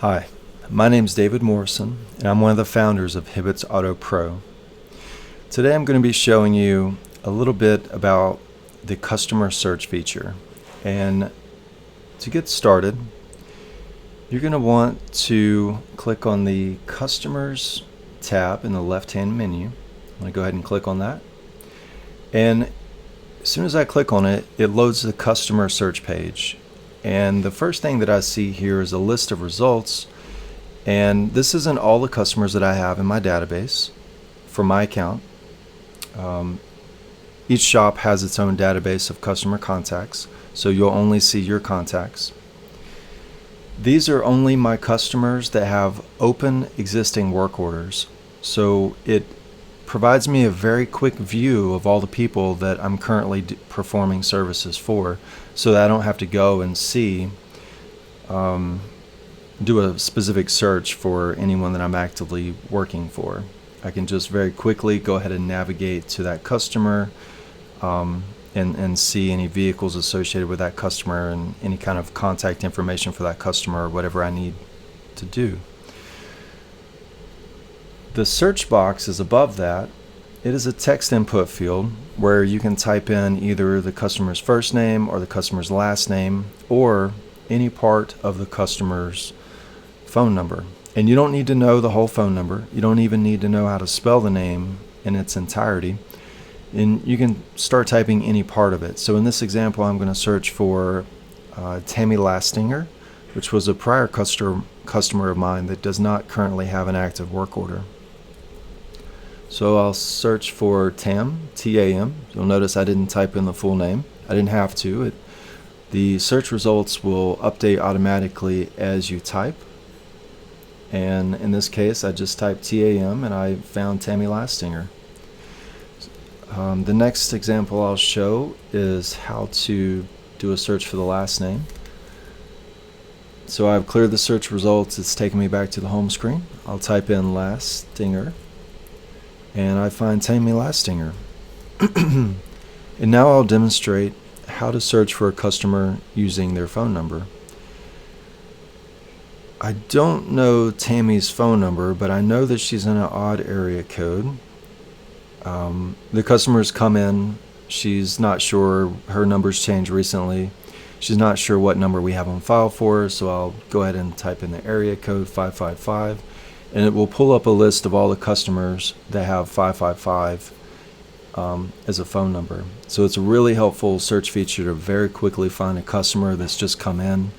Hi, my name is David Morrison, and I'm one of the founders of Hibbitt's Auto Pro. Today I'm going to be showing you a little bit about the customer search feature. And to get started, you're going to want to click on the Customers tab in the left-hand menu. I'm going to go ahead and click on that. And as soon as I click on it, it loads the customer search page. And the first thing that I see here is a list of results, and this isn't all the customers that I have in my database for my account. Each shop has its own database of customer contacts, so you'll only see your contacts. These are only my customers that have open existing work orders, so it provides me a very quick view of all the people that I'm currently performing services for, so that I don't have to go and do a specific search for anyone that I'm actively working for. I can just very quickly go ahead and navigate to that customer and see any vehicles associated with that customer and any kind of contact information for that customer or whatever I need to do. The search box is above that. It is a text input field where you can type in either the customer's first name or the customer's last name or any part of the customer's phone number. And you don't need to know the whole phone number. You don't even need to know how to spell the name in its entirety. And you can start typing any part of it. So in this example, I'm going to search for Tammy Lastinger, which was a prior customer of mine that does not currently have an active work order. So I'll search for Tam, T-A-M. You'll notice I didn't type in the full name. I didn't have to. The search results will update automatically as you type. And in this case, I just typed T-A-M and I found Tammy Lastinger. The next example I'll show is how to do a search for the last name. So I've cleared the search results. It's taken me back to the home screen. I'll type in Lastinger and I find Tammy Lastinger. And now I'll demonstrate how to search for a customer using their phone number. I don't know Tammy's phone number, but I know that she's in an odd area code. The customer's come in. She's not sure. Her number's changed recently. She's not sure what number we have on file for her, so I'll go ahead and type in the area code 555, and it will pull up a list of all the customers that have 555 as a phone number. So it's a really helpful search feature to very quickly find a customer that's just come in,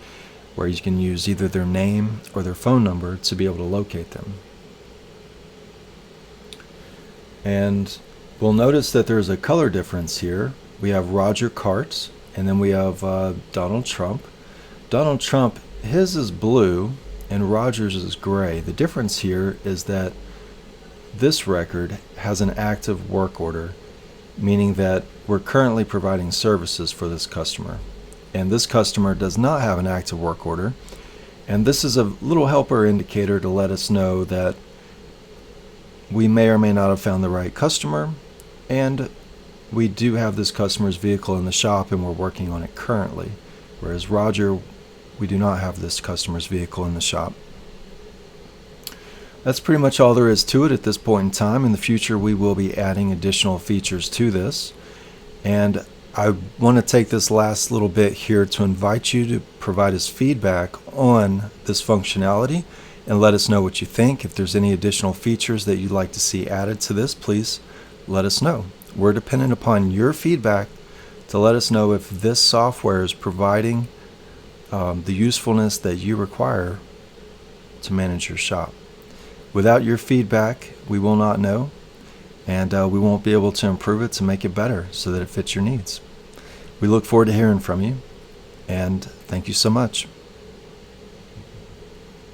where you can use either their name or their phone number to be able to locate them. And we'll notice that there's a color difference here. We have Roger Cart, and then we have Donald Trump. Donald Trump, his is blue, and Roger's is gray. The difference here is that this record has an active work order, meaning that we're currently providing services for this customer. And this customer does not have an active work order. And this is a little helper indicator to let us know that we may or may not have found the right customer, and we do have this customer's vehicle in the shop and we're working on it currently. Whereas Roger, we do not have this customer's vehicle in the shop. That's pretty much all there is to it at this point in time. In the future, we will be adding additional features to this. And I want to take this last little bit here to invite you to provide us feedback on this functionality and let us know what you think. If there's any additional features that you'd like to see added to this, please let us know. We're dependent upon your feedback to let us know if this software is providing the usefulness that you require to manage your shop. Without your feedback, we will not know, and we won't be able to improve it to make it better so that it fits your needs. We look forward to hearing from you, and thank you so much.